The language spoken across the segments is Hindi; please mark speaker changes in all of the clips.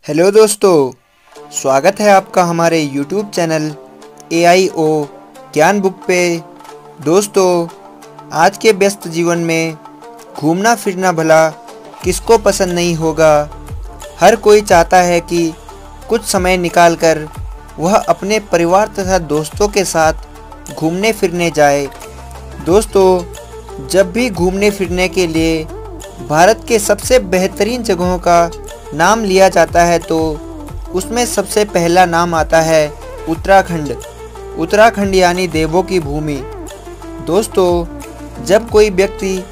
Speaker 1: हेलो दोस्तों, स्वागत है आपका हमारे YouTube चैनल AIO ज्ञान बुक पे। दोस्तों, आज के व्यस्त जीवन में घूमना फिरना भला किसको पसंद नहीं होगा। हर कोई चाहता है कि कुछ समय निकालकर वह अपने परिवार तथा दोस्तों के साथ घूमने फिरने जाए। दोस्तों, जब भी घूमने फिरने के लिए भारत के सबसे बेहतरीन जगहों का नाम लिया जाता है तो उसमें सबसे पहला नाम आता है उत्तराखंड। उत्तराखंड यानी देवों की भूमि। दोस्तों, जब कोई व्यक्ति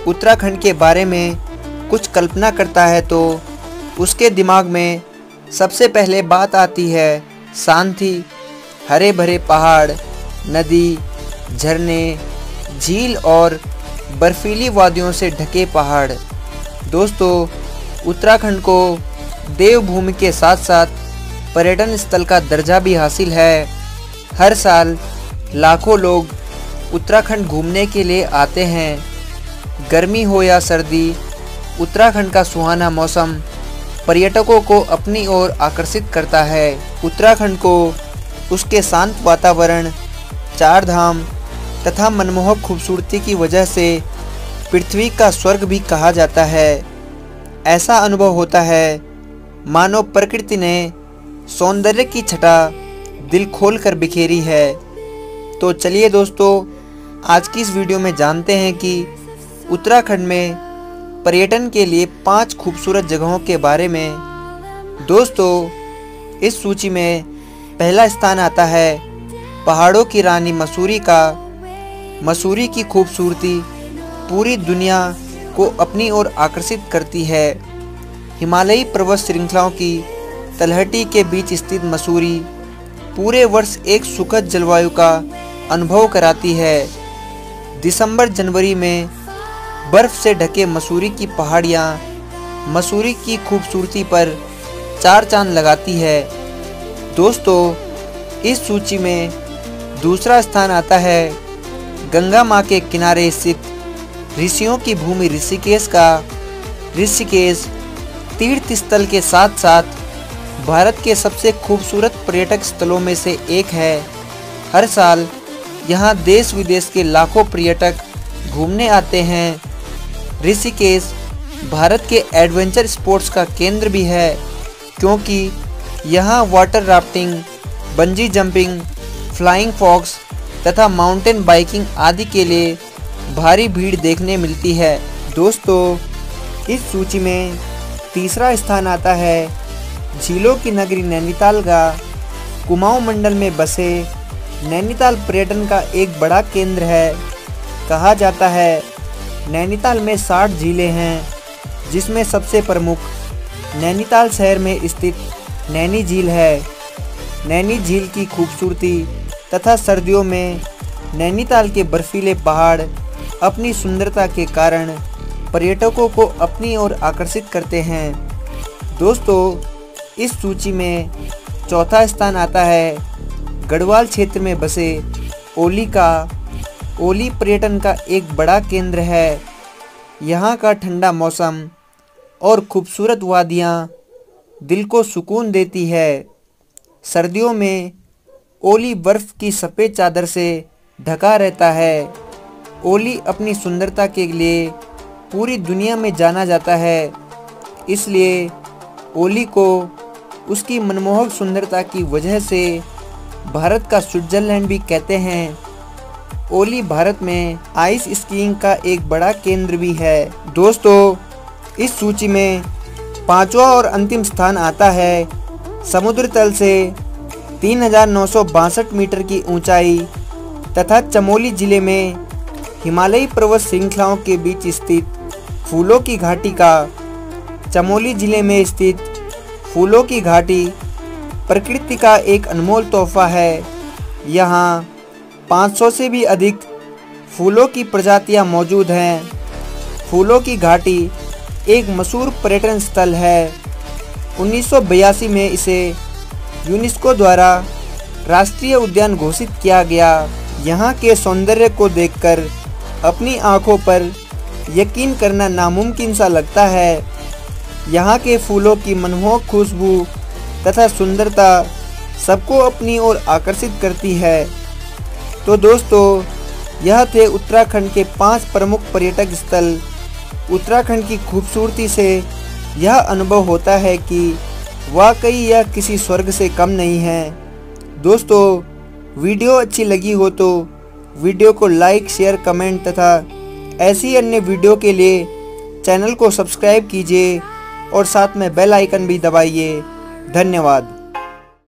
Speaker 1: उत्तराखंड के बारे में कुछ कल्पना करता है तो उसके दिमाग में सबसे पहले बात आती है शांति, हरे भरे पहाड़, नदी, झरने, झील और बर्फीली वादियों से ढके पहाड़। दोस्तों, उत्तराखंड को देवभूमि के साथ साथ पर्यटन स्थल का दर्जा भी हासिल है। हर साल लाखों लोग उत्तराखंड घूमने के लिए आते हैं। गर्मी हो या सर्दी, उत्तराखंड का सुहाना मौसम पर्यटकों को अपनी ओर आकर्षित करता है। उत्तराखंड को उसके शांत वातावरण, चार धाम तथा मनमोहक खूबसूरती की वजह से पृथ्वी का स्वर्ग भी कहा जाता है। ऐसा अनुभव होता है मानो प्रकृति ने सौंदर्य की छटा दिल खोलकर बिखेरी है। तो चलिए दोस्तों, आज की इस वीडियो में जानते हैं कि उत्तराखंड में पर्यटन के लिए 5 खूबसूरत जगहों के बारे में। दोस्तों, इस सूची में पहला स्थान आता है पहाड़ों की रानी मसूरी का। मसूरी की खूबसूरती पूरी दुनिया को अपनी ओर आकर्षित करती है। हिमालयी पर्वत श्रृंखलाओं की तलहटी के बीच स्थित मसूरी पूरे वर्ष एक सुखद जलवायु का अनुभव कराती है। दिसंबर जनवरी में बर्फ से ढके मसूरी की पहाड़ियाँ मसूरी की खूबसूरती पर चार चांद लगाती है। दोस्तों, इस सूची में दूसरा स्थान आता है गंगा माँ के किनारे स्थित ऋषियों की भूमि ऋषिकेश का। ऋषिकेश तीर्थ स्थल के साथ साथ भारत के सबसे खूबसूरत पर्यटक स्थलों में से एक है। हर साल यहाँ देश विदेश के लाखों पर्यटक घूमने आते हैं। ऋषिकेश भारत के एडवेंचर स्पोर्ट्स का केंद्र भी है, क्योंकि यहाँ water rafting, bungee jumping, flying fox तथा माउंटेन बाइकिंग आदि के लिए भारी भीड़ देखने मिलती है। दोस्तों, इस सूची में तीसरा स्थान आता है झीलों की नगरी नैनीताल का। कुमाऊं मंडल में बसे नैनीताल पर्यटन का एक बड़ा केंद्र है। कहा जाता है नैनीताल में 60 झीलें हैं, जिसमें सबसे प्रमुख नैनीताल शहर में स्थित नैनी झील है। नैनी झील की खूबसूरती तथा सर्दियों में नैनीताल के बर्फीले पहाड़ अपनी सुंदरता के कारण पर्यटकों को अपनी ओर आकर्षित करते हैं। दोस्तों, इस सूची में चौथा स्थान आता है गढ़वाल क्षेत्र में बसे ओली का। ओली पर्यटन का एक बड़ा केंद्र है। यहाँ का ठंडा मौसम और खूबसूरत वादियाँ दिल को सुकून देती है। सर्दियों में ओली बर्फ़ की सफ़ेद चादर से ढका रहता है। ओली अपनी सुंदरता के लिए पूरी दुनिया में जाना जाता है, इसलिए ओली को उसकी मनमोहक सुंदरता की वजह से भारत का स्विट्ज़रलैंड भी कहते हैं। ओली भारत में आइस स्कीइंग का एक बड़ा केंद्र भी है। दोस्तों, इस सूची में पांचवा और अंतिम स्थान आता है समुद्र तल से 3962 मीटर की ऊंचाई तथा चमोली जिले में हिमालयी पर्वत श्रृंखलाओं के बीच स्थित फूलों की घाटी का। चमोली जिले में स्थित फूलों की घाटी प्रकृति का एक अनमोल तोहफा है। यहाँ 500 से भी अधिक फूलों की प्रजातियाँ मौजूद हैं। फूलों की घाटी एक मशहूर पर्यटन स्थल है। 1982 में इसे यूनेस्को द्वारा राष्ट्रीय उद्यान घोषित किया गया। यहाँ के सौंदर्य को देखकर अपनी आंखों पर यकीन करना नामुमकिन सा लगता है। यहाँ के फूलों की मनमोहक खुशबू तथा सुंदरता सबको अपनी ओर आकर्षित करती है। तो दोस्तों, यह थे उत्तराखंड के 5 प्रमुख पर्यटक स्थल। उत्तराखंड की खूबसूरती से यह अनुभव होता है कि वाकई यह किसी स्वर्ग से कम नहीं है। दोस्तों, वीडियो अच्छी लगी हो तो वीडियो को लाइक, शेयर, कमेंट तथा ऐसी अन्य वीडियो के लिए चैनल को सब्सक्राइब कीजिए और साथ में बेल आइकन भी दबाइए। धन्यवाद।